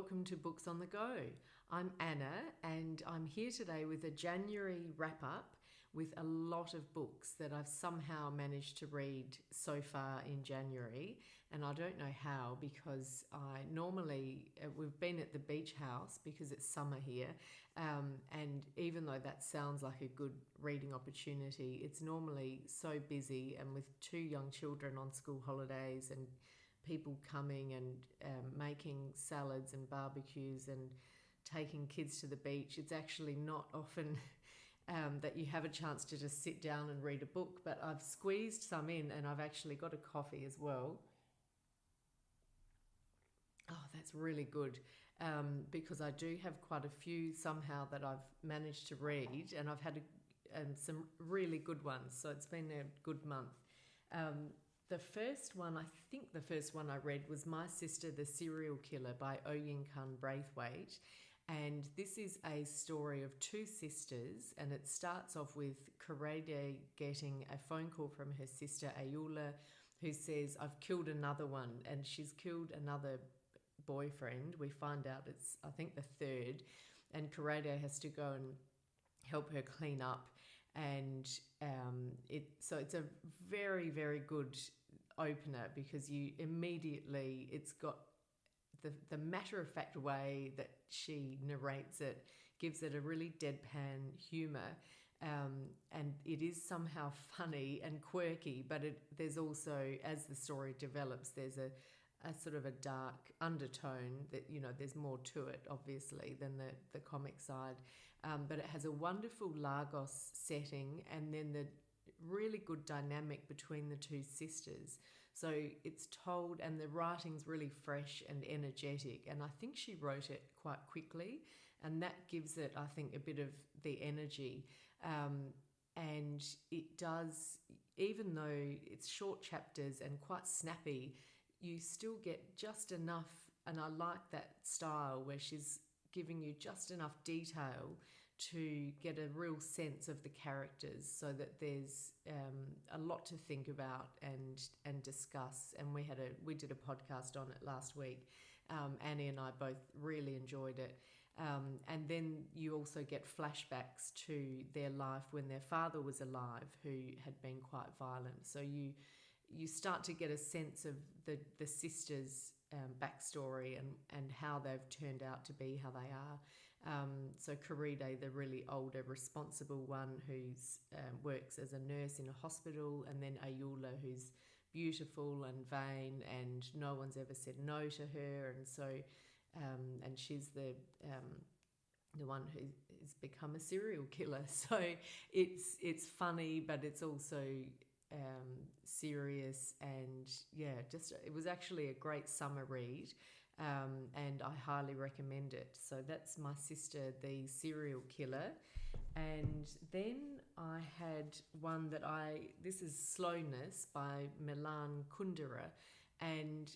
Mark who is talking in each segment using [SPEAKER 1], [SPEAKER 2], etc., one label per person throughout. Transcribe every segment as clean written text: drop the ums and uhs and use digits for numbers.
[SPEAKER 1] welcome to Books on the Go. I'm Anna and I'm here today with a January wrap-up with a lot of books that I've somehow managed to read so far in January, and I don't know how because we've been at the beach house because it's summer here, and even though that sounds like a good reading opportunity, it's normally so busy, and with 2 young children on school holidays and people coming and making salads and barbecues and taking kids to the beach, it's actually not often that you have a chance to just sit down and read a book. But I've squeezed some in, and I've actually got a coffee as well. Oh, that's really good, because I do have quite a few somehow that I've managed to read, and I've had some really good ones, so it's been a good month. The first one I read was My Sister the Serial Killer by Oyinkan Braithwaite. And this is a story of 2 sisters, and it starts off with Kyung getting a phone call from her sister Ayula, who says, "I've killed another one," and she's killed another boyfriend. We find out it's, I think, the 3rd, and Kyung has to go and help her clean up. And it's a very, very good opener because it's got the matter-of-fact way that she narrates it gives it a really deadpan humour, and it is somehow funny and quirky, but there's also, as the story develops, there's a sort of a dark undertone that, there's more to it, obviously, than the comic side. But it has a wonderful Lagos setting, and then the really good dynamic between the 2 sisters. So it's told, and the writing's really fresh and energetic, and I think she wrote it quite quickly, and that gives it, I think, a bit of the energy. And it does, even though it's short chapters and quite snappy, you still get just enough, and I like that style where she's giving you just enough detail to get a real sense of the characters, so that there's a lot to think about and discuss. And we did a podcast on it last week. Annie and I both really enjoyed it. And then you also get flashbacks to their life when their father was alive, who had been quite violent. So you start to get a sense of the sisters' backstory and how they've turned out to be how they are. So Kyung, the really older, responsible one who's works as a nurse in a hospital, and then Ayula, who's beautiful and vain, and no one's ever said no to her, and so and she's the one who has become a serial killer. So it's funny, but it's also serious, and it was actually a great summer read, and I highly recommend it. So that's My Sister the Serial Killer. And then I had one this is Slowness by Milan Kundera, and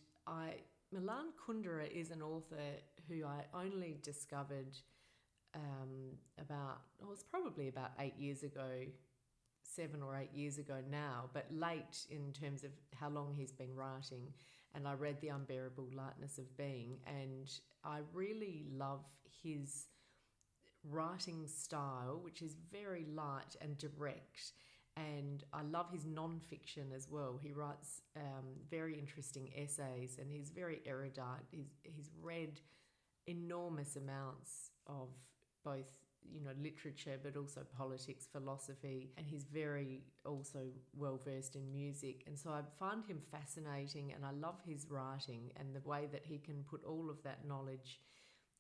[SPEAKER 1] Milan Kundera is an author who I only discovered it's probably about 8 years ago, 7 or 8 years ago now, but late in terms of how long he's been writing. And I read The Unbearable Lightness of Being, and I really love his writing style, which is very light and direct. And I love his non-fiction as well. He writes very interesting essays, and he's very erudite. He's read enormous amounts of both literature, but also politics, philosophy, and he's very also well versed in music. And so I find him fascinating, and I love his writing and the way that he can put all of that knowledge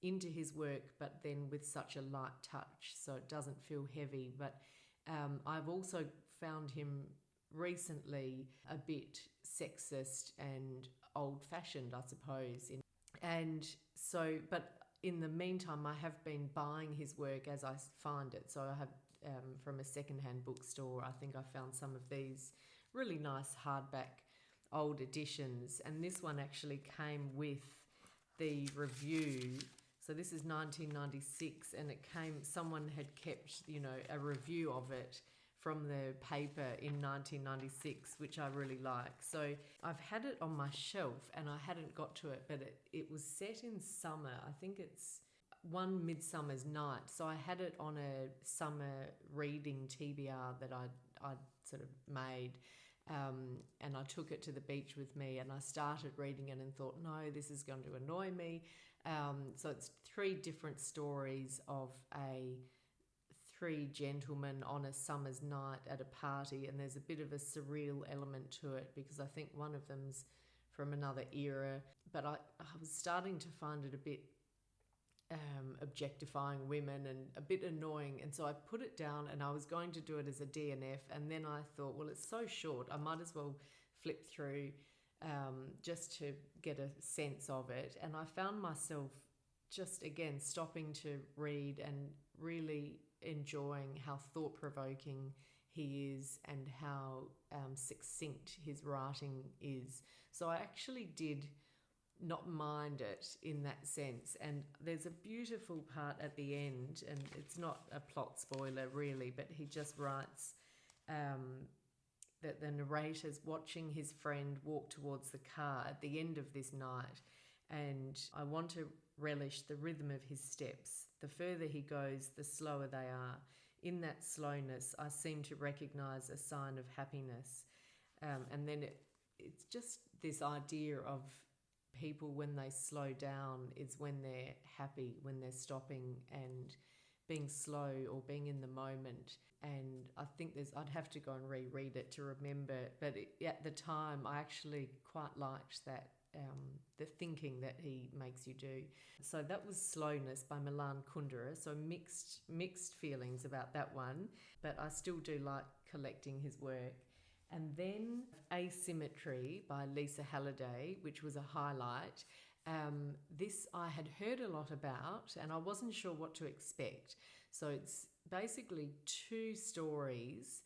[SPEAKER 1] into his work, but then with such a light touch, so it doesn't feel heavy. But I've also found him recently a bit sexist and old-fashioned, I suppose. But in the meantime, I have been buying his work as I find it. So I have, from a secondhand bookstore, I think I found some of these really nice hardback old editions. And this one actually came with the review. So this is 1996, and someone had kept, a review of it from the paper in 1996, which I really like. So I've had it on my shelf and I hadn't got to it, but it was set in summer. I think it's One Midsummer's Night. So I had it on a summer reading TBR that I'd sort of made. And I took it to the beach with me and I started reading it and thought, no, this is going to annoy me. So it's 3 different stories of 3 gentlemen on a summer's night at a party, and there's a bit of a surreal element to it because I think one of them's from another era, but I was starting to find it a bit objectifying women and a bit annoying, and so I put it down and I was going to do it as a DNF, and then I thought, well, it's so short, I might as well flip through just to get a sense of it. And I found myself just again stopping to read and really enjoying how thought-provoking he is and how succinct his writing is. So I actually did not mind it in that sense. And there's a beautiful part at the end, and it's not a plot spoiler really, but he just writes that the narrator's watching his friend walk towards the car at the end of this night, and I want to relish the rhythm of his steps. The further he goes, the slower they are. In that slowness, I seem to recognise a sign of happiness. And then it's just this idea of people, when they slow down, is when they're happy, when they're stopping and being slow or being in the moment. And I think I'd have to go and reread it to remember, but at the time I actually quite liked that, the thinking that he makes you do. So that was Slowness by Milan Kundera. So mixed feelings about that one, but I still do like collecting his work. And then Asymmetry by Halliday, which was a highlight. This I had heard a lot about and I wasn't sure what to expect. So it's basically 2 stories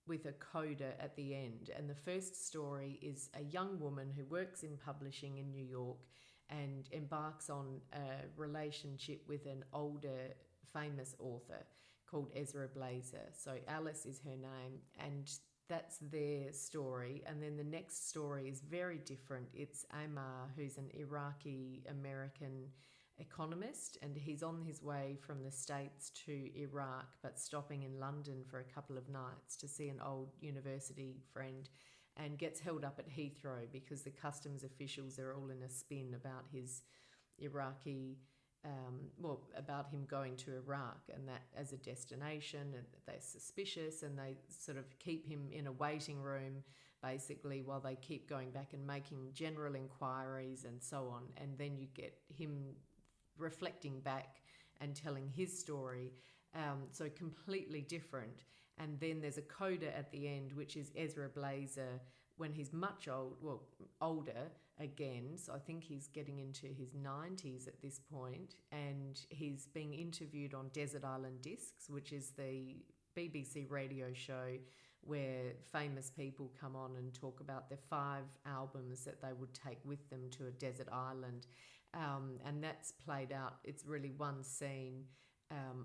[SPEAKER 1] with a coda at the end. And the first story is a young woman who works in publishing in New York and embarks on a relationship with an older famous author called Ezra Blazer. So Alice is her name, and that's their story. And then the next story is very different. It's Ammar, who's an Iraqi-American economist, and he's on his way from the States to Iraq, but stopping in London for a couple of nights to see an old university friend, and gets held up at Heathrow because the customs officials are all in a spin about his Iraqi, about him going to Iraq and that as a destination, and they're suspicious and they sort of keep him in a waiting room basically while they keep going back and making general inquiries and so on. And then you get him reflecting back and telling his story, so completely different. And then there's a coda at the end, which is Ezra Blazer when he's much older again. So I think he's getting into his 90s at this point, and he's being interviewed on Desert Island Discs, which is the BBC radio show where famous people come on and talk about their 5 albums that they would take with them to a desert island. And that's played out. It's really one scene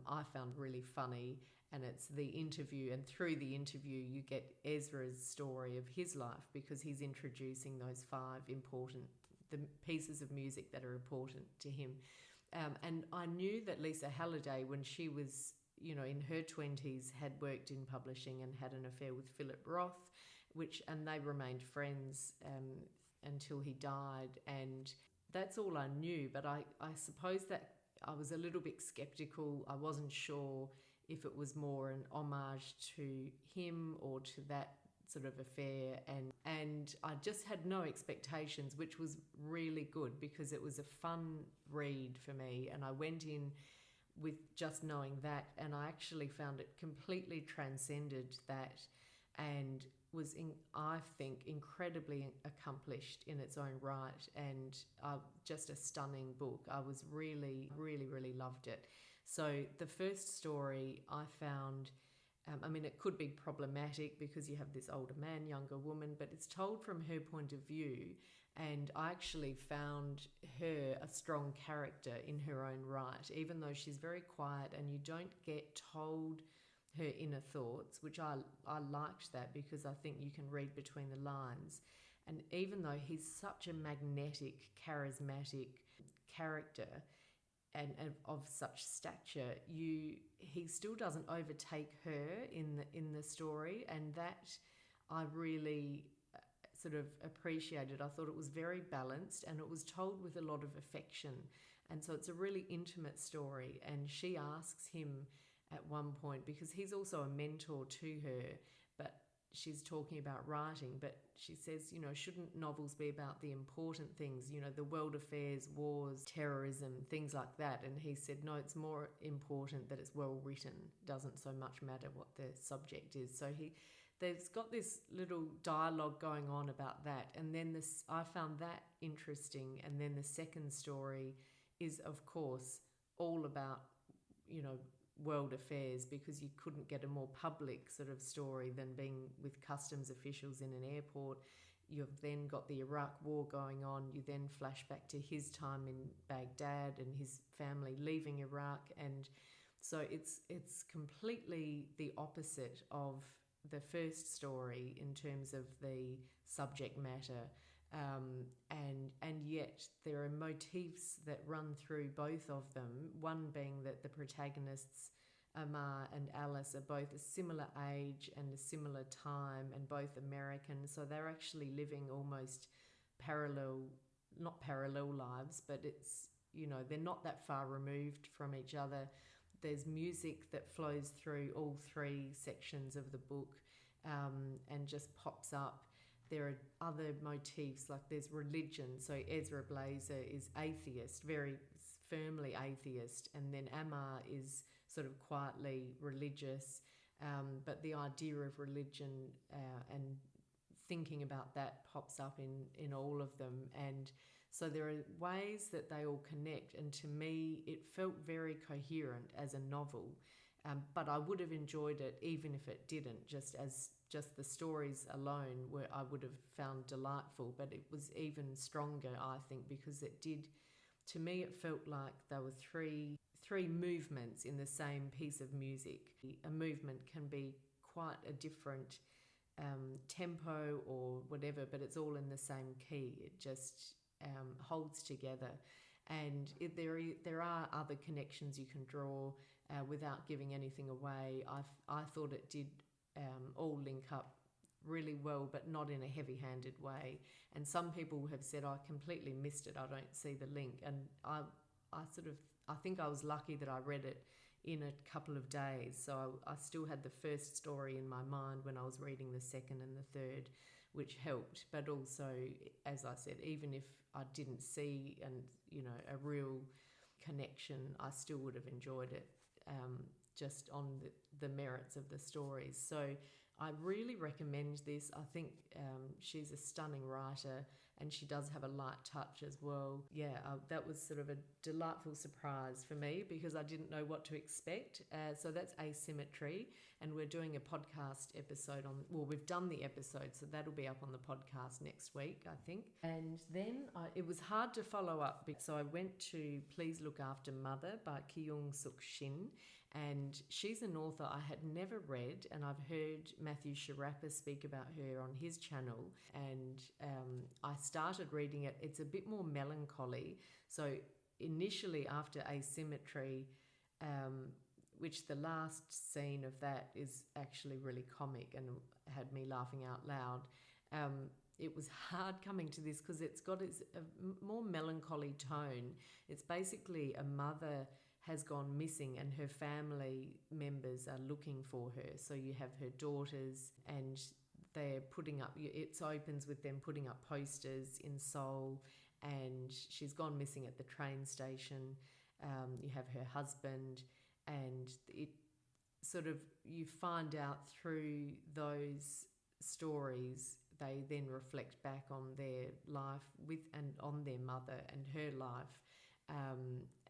[SPEAKER 1] I found really funny, and it's the interview, and through the interview you get Ezra's story of his life because he's introducing those 5 important pieces of music that are important to him. And I knew that Halliday, when she was in her 20s, had worked in publishing and had an affair with Philip Roth, and they remained friends until he died, and that's all I knew. But I suppose that I was a little bit sceptical. I wasn't sure if it was more an homage to him or to that sort of affair, and I just had no expectations, which was really good because it was a fun read for me, and I went in with just knowing that, and I actually found it completely transcended that and was, I think, incredibly accomplished in its own right, and just a stunning book. I was really, really, really loved it. So the first story I found, it could be problematic because you have this older man, younger woman, but it's told from her point of view, and I actually found her a strong character in her own right, even though she's very quiet and you don't get told her inner thoughts, which I liked that, because I think you can read between the lines. And even though he's such a magnetic, charismatic character and of such stature, he still doesn't overtake her in the story, and that I really sort of appreciated. I thought it was very balanced, and it was told with a lot of affection, and so it's a really intimate story. And she asks him at one point, because he's also a mentor to her, but she's talking about writing, but she says, shouldn't novels be about the important things, the world affairs, wars, terrorism, things like that? And he said, no, it's more important that it's well written. Doesn't so much matter what the subject is. So there's got this little dialogue going on about that. And then I found that interesting. And then the second story is, of course, all about, world affairs, because you couldn't get a more public sort of story than being with customs officials in an airport. You've then got the Iraq War going on. You then flash back to his time in Baghdad and his family leaving Iraq. And so it's completely the opposite of the first story in terms of the subject matter. And yet there are motifs that run through both of them, one being that the protagonists, Amar and Alice, are both a similar age and a similar time, and both American, so they're actually living almost not parallel lives, but it's, they're not that far removed from each other. There's music that flows through all three sections of the book, and just pops up. There are other motifs, like there's religion. So Ezra Blazer is atheist, very firmly atheist, and then Amar is sort of quietly religious, but the idea of religion and thinking about that pops up in all of them. And so there are ways that they all connect, and to me it felt very coherent as a novel, but I would have enjoyed it even if it didn't, just the stories alone I would have found delightful. But it was even stronger, I think, because to me it felt like there were three movements in the same piece of music. A movement can be quite a different tempo or whatever, but it's all in the same key. It just holds together. And there are other connections you can draw without giving anything away. I thought it did all link up really well, but not in a heavy-handed way. And some people have said, I completely missed it, I don't see the link. And I think I was lucky that I read it in a couple of days, so I still had the first story in my mind when I was reading the second and the third, which helped. But also, as I said, even if I didn't see a real connection, I still would have enjoyed it, just on the merits of the stories. So I really recommend this. I think she's a stunning writer, and she does have a light touch as well. Yeah, that was sort of a delightful surprise for me, because I didn't know what to expect. So that's Asymmetry, and we're doing a podcast episode we've done the episode, so that'll be up on the podcast next week, I think. And then it was hard to follow up, so I went to Please Look After Mother by Kyung Sook-Shin, and she's an author I had never read, and I've heard Matthew Sharappa speak about her on his channel, and I started reading it. It's a bit more melancholy. So initially, after Asymmetry, which the last scene of that is actually really comic and had me laughing out loud, it was hard coming to this because it's got a more melancholy tone. It's basically a mother has gone missing and her family members are looking for her. So you have her daughters, and they're putting up, it opens with them putting up posters in Seoul, and she's gone missing at the train station. You have her husband, and it sort of, you find out through those stories, they then reflect back on their life and on their mother and her life,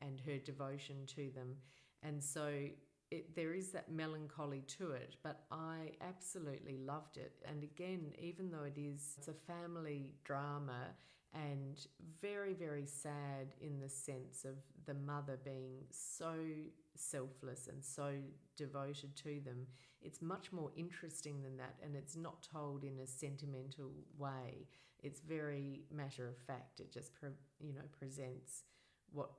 [SPEAKER 1] and her devotion to them. And so there is that melancholy to it, but I absolutely loved it. And again, even though it's a family drama, and very, very sad in the sense of the mother being so selfless and so devoted to them. It's much more interesting than that, and it's not told in a sentimental way. It's very matter of fact. It just presents what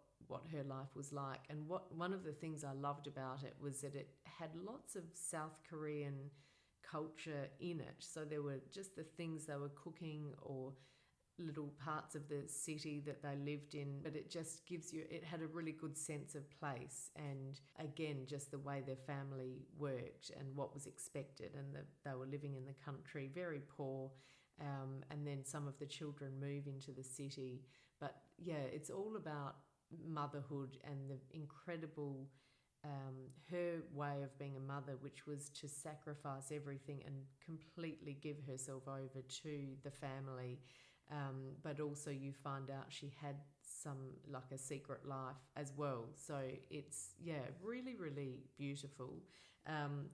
[SPEAKER 1] her life was like. And one of the things I loved about it was that it had lots of South Korean culture in it. So there were just the things they were cooking or little parts of the city that they lived in, but it just gives you, it had a really good sense of place, and again just the way their family worked and what was expected, and they were living in the country, very poor, and then some of the children move into the city. But yeah, it's all about motherhood and the incredible her way of being a mother, which was to sacrifice everything and completely give herself over to the family. But also you find out she had a secret life as well. So it's, really, really beautiful.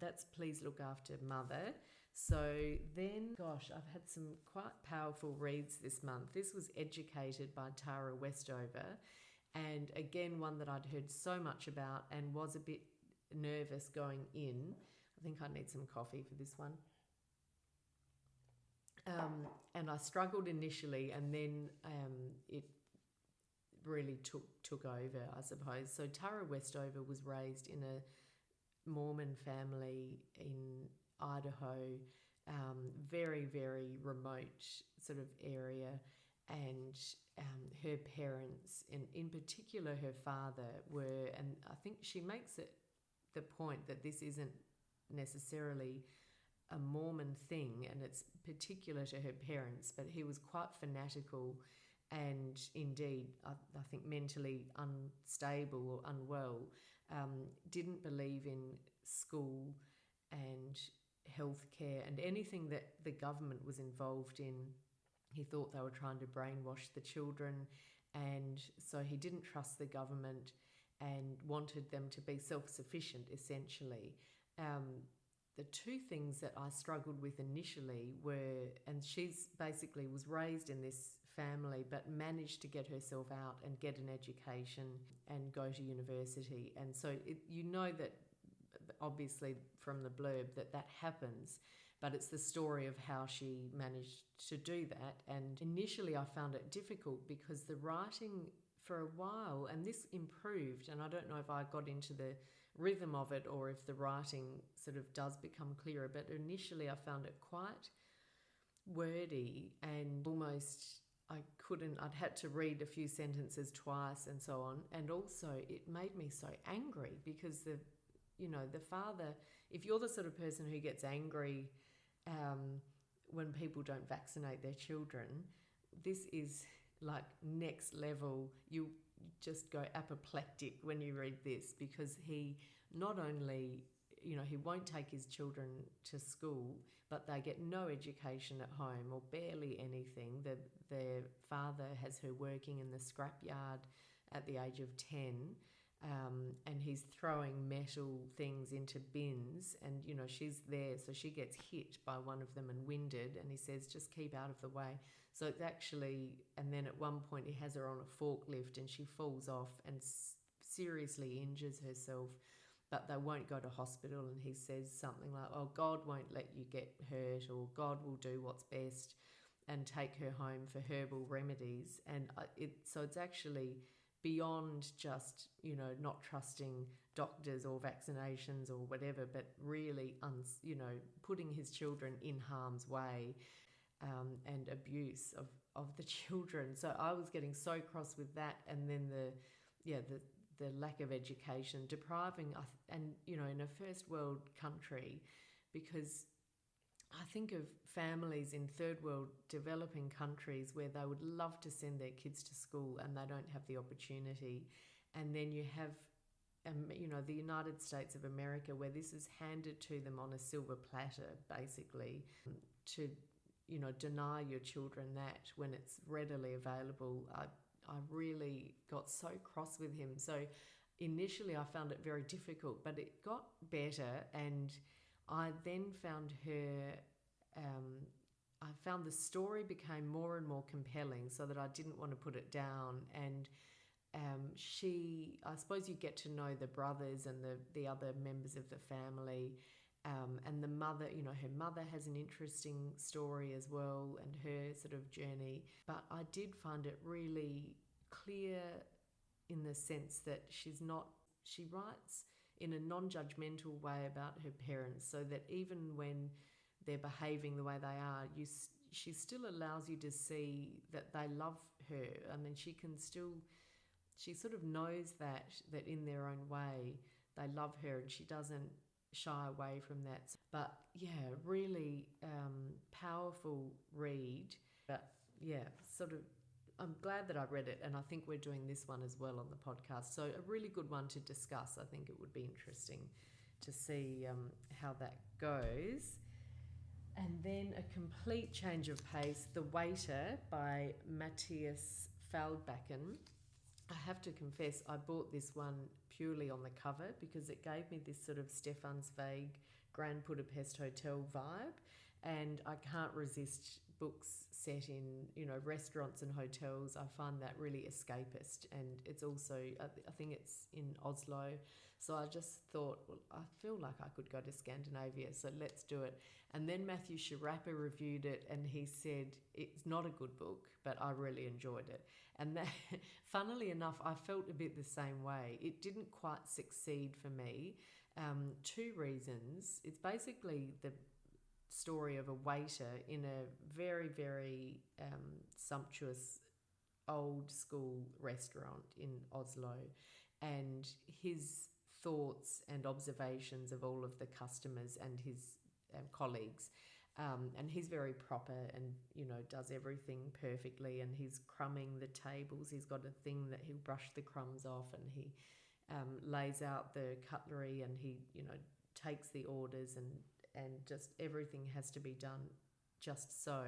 [SPEAKER 1] That's Please Look After Mother. So then, gosh, I've had some quite powerful reads this month. This was Educated by Tara Westover. And again, one that I'd heard so much about and was a bit nervous going in. I think I need some coffee for this one. And I struggled initially, and then it really took over, I suppose. So Tara Westover was raised in a Mormon family in Idaho, very, very remote sort of area, and her parents, and in particular her father, were, and I think she makes it the point that this isn't necessarily a Mormon thing, and it's particular to her parents, but he was quite fanatical and indeed, I think, mentally unstable or unwell, didn't believe in school and healthcare and anything that the government was involved in. He thought they were trying to brainwash the children, and so he didn't trust the government and wanted them to be self-sufficient, essentially. The two things that I struggled with initially were, and she's basically was raised in this family but managed to get herself out and get an education and go to university. And so that obviously from the blurb that happens, but it's the story of how she managed to do that. And initially I found it difficult because the writing for a while, and this improved, and I don't know if I got into the rhythm of it or if the writing sort of does become clearer, but initially I found it quite wordy and almost I'd had to read a few sentences twice and so on. And also it made me so angry because the father, if you're the sort of person who gets angry when people don't vaccinate their children, this is like next level. You just go apoplectic when you read this, because he not only, he won't take his children to school, but they get no education at home or barely anything. Their father has her working in the scrapyard at the age of 10, and he's throwing metal things into bins, and she's there, so she gets hit by one of them and winded, and he says, just keep out of the way. So it's actually, and then at one point he has her on a forklift and she falls off and seriously injures herself, but they won't go to hospital, and he says something like, oh, God won't let you get hurt, or God will do what's best and take her home for herbal remedies. And so it's actually beyond just, not trusting doctors or vaccinations or whatever, but really, putting his children in harm's way, and abuse of the children. So I was getting so cross with that. And then the lack of education, depriving, and, in a first world country, because I think of families in third world developing countries where they would love to send their kids to school and they don't have the opportunity. And then you have, the United States of America, where this is handed to them on a silver platter, basically, to, deny your children that when it's readily available. I really got so cross with him. So initially I found it very difficult, but it got better, and I then found her I found the story became more and more compelling, so that I didn't want to put it down. And I suppose you get to know the brothers and the other members of the family. And the mother, her mother has an interesting story as well, and her sort of journey. But I did find it really clear in the sense that she writes in a non-judgmental way about her parents, so that even when they're behaving the way they are, she still allows you to see that they love her. I mean, she sort of knows that in their own way they love her, and she doesn't shy away from that. But yeah, really powerful read. But yeah, sort of, I'm glad that I read it, and I think we're doing this one as well on the podcast. So a really good one to discuss. I think it would be interesting to see how that goes. And then a complete change of pace, The Waiter by Matias Faldbakken. I have to confess, I bought this one purely on the cover because it gave me this sort of Stefan Zweig Grand Budapest Hotel vibe, and I can't resist books set in, restaurants and hotels. I find that really escapist, and it's also, I think it's in Oslo. So I just thought, well, I feel like I could go to Scandinavia, so let's do it. And then Matthew Sharappa reviewed it, and he said it's not a good book, but I really enjoyed it. And that, funnily enough, I felt a bit the same way. It didn't quite succeed for me. 2 reasons. It's basically the story of a waiter in a very, very sumptuous old school restaurant in Oslo, and his thoughts and observations of all of the customers and his colleagues. And he's very proper and, does everything perfectly, and he's crumbing the tables. He's got a thing that he'll brush the crumbs off, and he lays out the cutlery, and he, takes the orders, and just everything has to be done just so.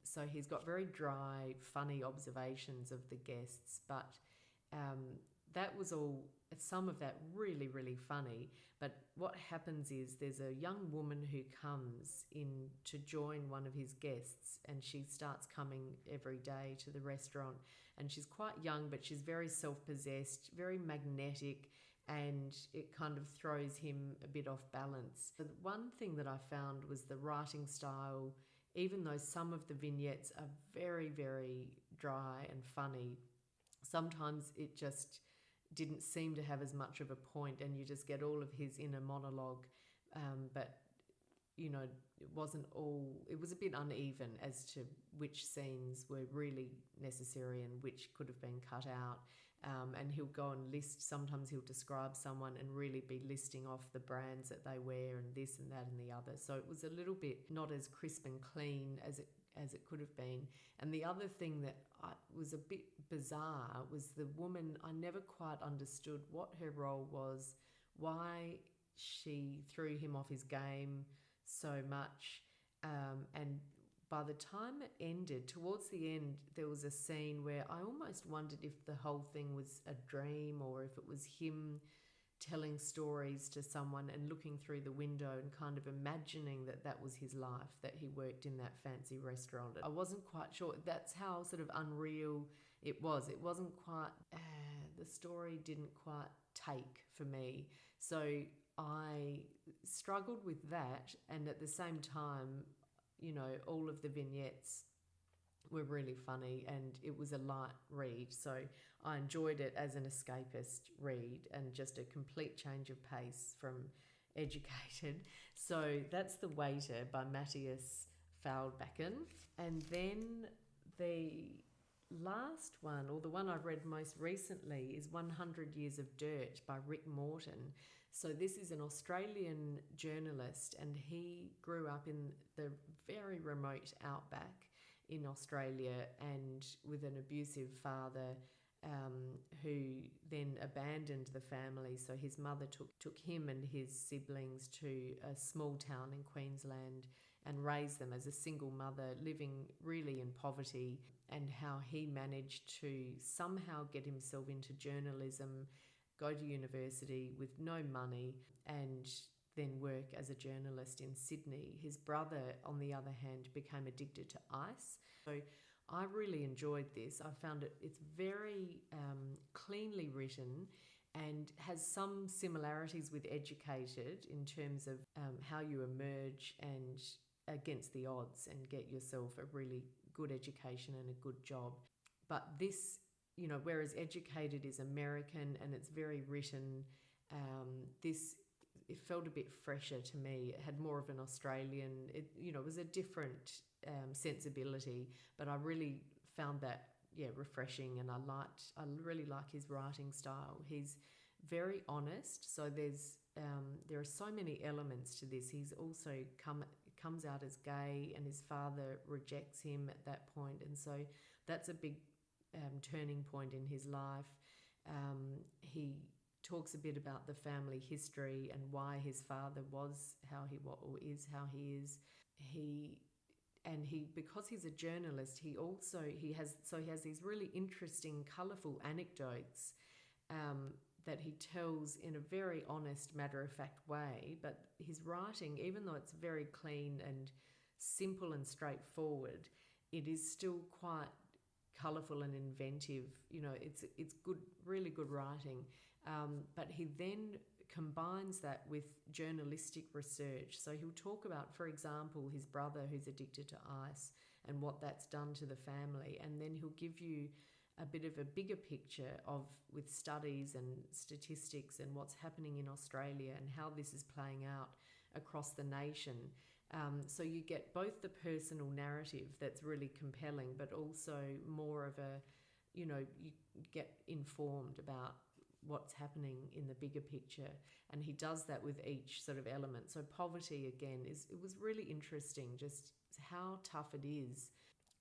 [SPEAKER 1] So he's got very dry, funny observations of the guests, but that was all, some of that really, really funny. But what happens is there's a young woman who comes in to join one of his guests, and she starts coming every day to the restaurant, and she's quite young, but she's very self-possessed, very magnetic, and it kind of throws him a bit off balance. But one thing that I found was the writing style. Even though some of the vignettes are very, very dry and funny, sometimes it just didn't seem to have as much of a point, and you just get all of his inner monologue. But, it wasn't all, it was a bit uneven as to which scenes were really necessary and which could have been cut out. And he'll go and sometimes he'll describe someone and really be listing off the brands that they wear and this and that and the other. So it was a little bit not as crisp and clean as it could have been. And the other thing that was a bit bizarre was the woman. I never quite understood what her role was, why she threw him off his game so much. And by the time it ended, towards the end, there was a scene where I almost wondered if the whole thing was a dream, or if it was him telling stories to someone and looking through the window and kind of imagining that was his life, that he worked in that fancy restaurant. I wasn't quite sure. That's how sort of unreal it was. It wasn't quite, the story didn't quite take for me. So I struggled with that, and at the same time, all of the vignettes were really funny, and it was a light read. So I enjoyed it as an escapist read, and just a complete change of pace from Educated. So that's The Waiter by Matias Faldbakken. And then the last one, or the one I've read most recently, is 100 Years of Dirt by Rick Morton. So this is an Australian journalist, and he grew up in the very remote outback in Australia, and with an abusive father who then abandoned the family. So his mother took him and his siblings to a small town in Queensland and raised them as a single mother, living really in poverty, and how he managed to somehow get himself into journalism, go to university with no money, and then work as a journalist in Sydney. His brother, on the other hand, became addicted to ice. So I really enjoyed this. I found it's very cleanly written and has some similarities with Educated in terms of how you emerge and against the odds and get yourself a really good education and a good job. But this, whereas Educated is American and it's very written, it felt a bit fresher to me. It had more of an Australian, it was a different sensibility, but I really found that refreshing, and I really like his writing style. He's very honest, so there are so many elements to this. He's also comes out as gay, and his father rejects him at that point, and so that's a big turning point in his life. He talks a bit about the family history and why his father was how he was, or is how he is. Because he's a journalist, he has these really interesting, colourful anecdotes that he tells in a very honest, matter-of-fact way. But his writing, even though it's very clean and simple and straightforward, it is still quite colourful and inventive. It's good, really good writing. But he then combines that with journalistic research. So he'll talk about, for example, his brother who's addicted to ice and what that's done to the family. And then he'll give you a bit of a bigger picture with studies and statistics and what's happening in Australia and how this is playing out across the nation. So you get both the personal narrative that's really compelling, but also more of you get informed about what's happening in the bigger picture, and he does that with each sort of element. So poverty, again, it was really interesting, just how tough it is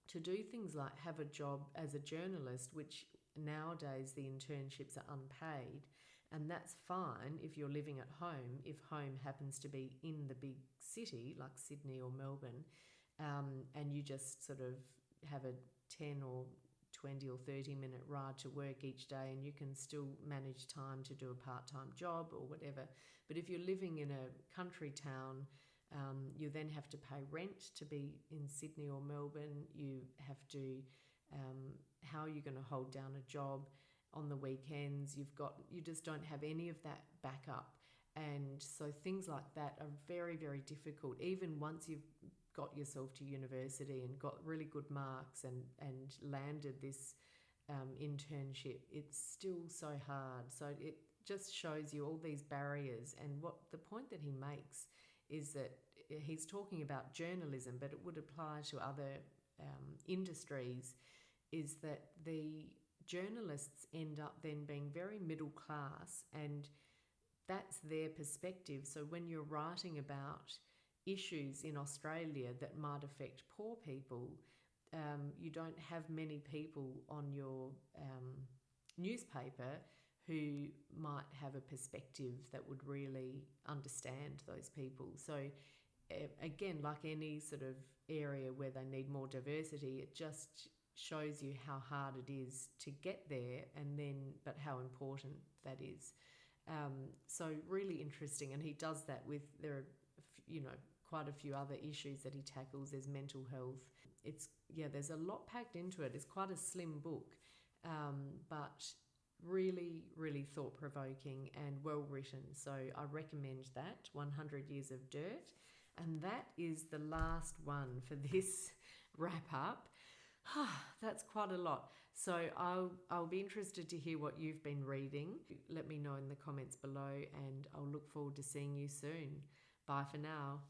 [SPEAKER 1] to do things like have a job as a journalist, which nowadays the internships are unpaid, and that's fine if you're living at home, if home happens to be in the big city like Sydney or Melbourne, and you just sort of have a 10 or 20 or 30 minute ride to work each day, and you can still manage time to do a part-time job or whatever. But if you're living in a country town, you then have to pay rent to be in Sydney or Melbourne. You have to, how are you going to hold down a job on the weekends? You just don't have any of that backup. And so things like that are very, very difficult. Even once you've got yourself to university and got really good marks and landed this internship, it's still so hard. So it just shows you all these barriers. And what the point that he makes is that he's talking about journalism, but it would apply to other industries, is that the journalists end up then being very middle class, and that's their perspective. So when you're writing about issues in Australia that might affect poor people, you don't have many people on your newspaper who might have a perspective that would really understand those people. So again, like any sort of area where they need more diversity, it just shows you how hard it is to get there, but how important that is. So really interesting, and he does that with, there are quite a few other issues that he tackles. There's mental health. There's a lot packed into it. It's quite a slim book, but really, really thought-provoking and well-written. So I recommend that, 100 Years of Dirt. And that is the last one for this wrap-up. That's quite a lot. So I'll be interested to hear what you've been reading. Let me know in the comments below, and I'll look forward to seeing you soon. Bye for now.